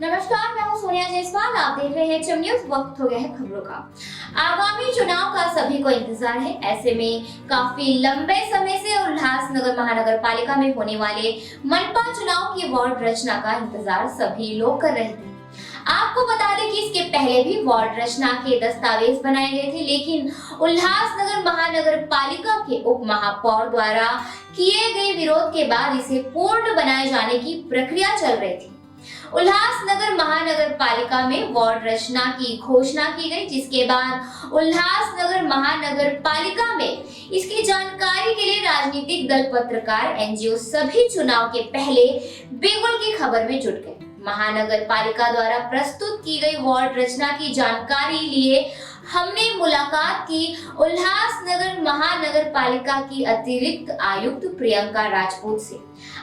नमस्कार, मैं हूं सोनिया जायसवाल। आप देख रहे हैं एचएम न्यूज। वक्त हो गया है खबरों का। आगामी चुनाव का सभी को इंतजार है। ऐसे में काफी लंबे समय से उल्लासनगर महानगर पालिका में होने वाले मनपा चुनाव की वार्ड रचना का इंतजार सभी लोग कर रहे थे। आपको बता दें कि इसके पहले भी वार्ड रचना के दस्तावेज बनाए गए थे, लेकिन उल्लासनगर महानगर पालिका के उप महापौर द्वारा किए गए विरोध के बाद इसे पूर्ण बनाए जाने की प्रक्रिया चल रही थी। उल्लासनगर महानगर पालिका में वार्ड रचना की घोषणा की गई, जिसके बाद उल्लासनगर महानगर पालिका में इसकी जानकारी के लिए राजनीतिक दल, पत्रकार, एनजीओ सभी चुनाव के पहले बिगुल की खबर में जुट गए। महानगर पालिका द्वारा प्रस्तुत की गई वार्ड रचना की जानकारी लिए हमने मुलाकात की उल्लासनगर महानगर पालिका की अतिरिक्त आयुक्त प्रियंका राजपूत से।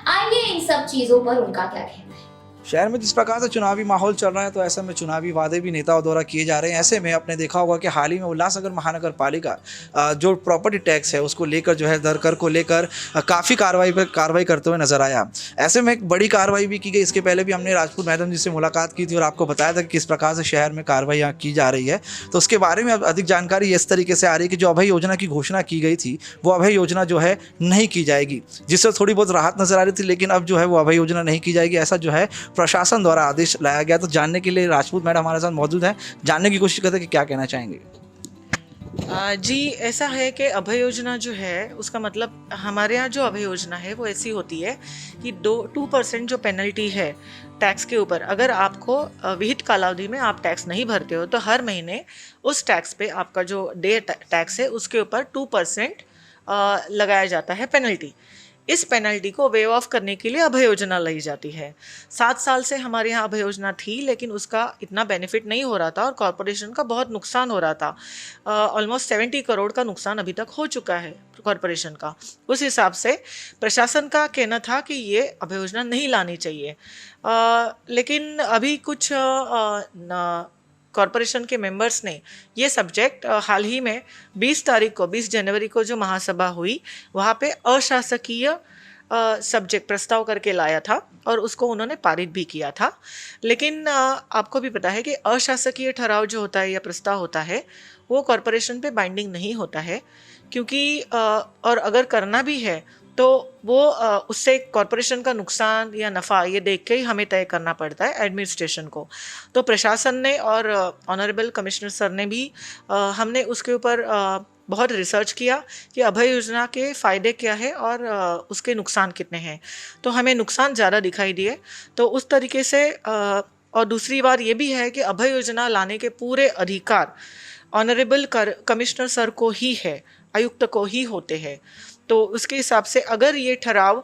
आइए इन सब चीजों पर उनका क्या कहना है। शहर में जिस प्रकार से चुनावी माहौल चल रहा है, तो ऐसे में चुनावी वादे भी नेताओं द्वारा किए जा रहे हैं। ऐसे में आपने देखा होगा कि हाल ही में उल्लासनगर महानगर पालिका जो प्रॉपर्टी टैक्स है उसको लेकर जो है दर कर को लेकर काफ़ी कार्रवाई करते हुए नजर आया। ऐसे में एक बड़ी कार्रवाई भी की गई। इसके पहले भी हमने राजपूत मैडम जी से मुलाकात की थी और आपको बताया था कि किस प्रकार से शहर में कार्रवाई की जा रही है। तो उसके बारे में अब अधिक जानकारी इस तरीके से आ रही है कि जो अभय योजना की घोषणा की गई थी वो अभय योजना जो है नहीं की जाएगी, जिससे थोड़ी बहुत राहत नजर आ रही थी, लेकिन अब जो है वो अभय योजना नहीं की जाएगी, ऐसा जो है प्रशासन द्वारा आदेश लाया गया। तो जानने के लिए राजपूत मैडम हमारे साथ मौजूद हैं, जानने की कोशिश करते हैं कि क्या कहना चाहेंगे। जी, ऐसा है कि अभय योजना जो है उसका मतलब हमारे यहाँ जो अभय योजना है वो ऐसी होती है कि 2% जो पेनल्टी है टैक्स के ऊपर, अगर आपको विहित कालावधि में आप टैक्स नहीं भरते हो तो हर महीने उस टैक्स पे आपका जो डे टैक्स है उसके ऊपर 2% लगाया जाता है पेनल्टी। इस पेनल्टी को वेव ऑफ करने के लिए अभय योजना लाई जाती है। 7 साल से हमारे यहाँ अभय योजना थी, लेकिन उसका इतना बेनिफिट नहीं हो रहा था और कॉरपोरेशन का बहुत नुकसान हो रहा था। ऑलमोस्ट 70 करोड़ का नुकसान अभी तक हो चुका है कॉरपोरेशन का। उस हिसाब से प्रशासन का कहना था कि ये अभय योजना नहीं लानी चाहिए, लेकिन अभी कुछ कॉरपोरेशन के मेंबर्स ने ये सब्जेक्ट हाल ही में 20 जनवरी को जो महासभा हुई वहाँ पे अशासकीय सब्जेक्ट प्रस्ताव करके लाया था और उसको उन्होंने पारित भी किया था। लेकिन आपको भी पता है कि अशासकीय ठराव जो होता है या प्रस्ताव होता है वो कॉरपोरेशन पे बाइंडिंग नहीं होता है, क्योंकि और अगर करना भी है तो वो उससे कॉरपोरेशन का नुकसान या नफ़ा ये देख के ही हमें तय करना पड़ता है एडमिनिस्ट्रेशन को। तो प्रशासन ने और ऑनरेबल कमिश्नर सर ने भी हमने उसके ऊपर बहुत रिसर्च किया कि अभय योजना के फ़ायदे क्या है और उसके नुकसान कितने हैं। तो हमें नुकसान ज़्यादा दिखाई दिए। तो उस तरीके से और दूसरी बात ये भी है कि अभय योजना लाने के पूरे अधिकार ऑनरेबल कमिश्नर सर को ही है, आयुक्त को ही होते हैं। तो उसके हिसाब से अगर ये ठराव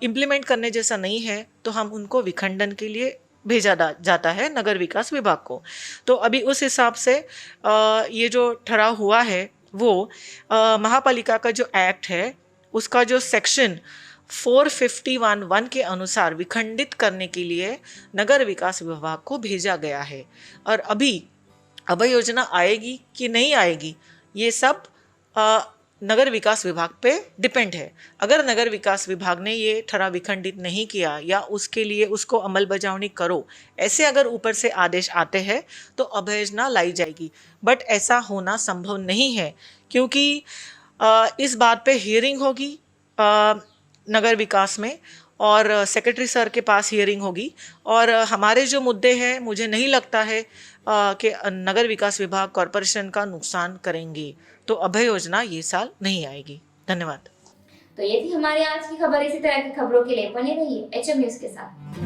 इम्प्लीमेंट करने जैसा नहीं है तो हम उनको विखंडन के लिए भेजा जाता है नगर विकास विभाग को। तो अभी उस हिसाब से ये जो ठराव हुआ है वो महापालिका का जो एक्ट है उसका जो सेक्शन 451(1) के अनुसार विखंडित करने के लिए नगर विकास विभाग को भेजा गया है। और अभी अभय योजना आएगी कि नहीं आएगी ये सब नगर विकास विभाग पे डिपेंड है। अगर नगर विकास विभाग ने ये ठराव विखंडित नहीं किया या उसके लिए उसको अमल बजावनी करो, ऐसे अगर ऊपर से आदेश आते हैं तो अभय योजना लाई जाएगी। बट ऐसा होना संभव नहीं है, क्योंकि इस बात पे हियरिंग होगी नगर विकास में और सेक्रेटरी सर के पास हियरिंग होगी और हमारे जो मुद्दे हैं मुझे नहीं लगता है कि नगर विकास विभाग कॉरपोरेशन का नुकसान करेंगे। तो अभय योजना ये साल नहीं आएगी। धन्यवाद। तो ये थी हमारी आज की खबर। इसी तरह की खबरों के लिए बने रहिए एचएम न्यूज के साथ।